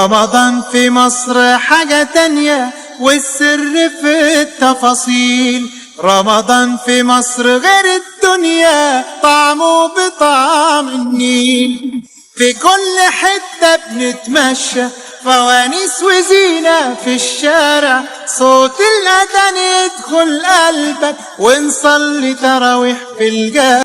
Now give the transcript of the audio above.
رمضان في مصر حاجة تانية، والسر في التفاصيل. رمضان في مصر غير الدنيا، طعمه بطعم النيل. في كل حتة بنتمشى، فوانيس وزينة في الشارع، صوت الأذان يدخل قلبك، ونصلي تراويح في الجامع.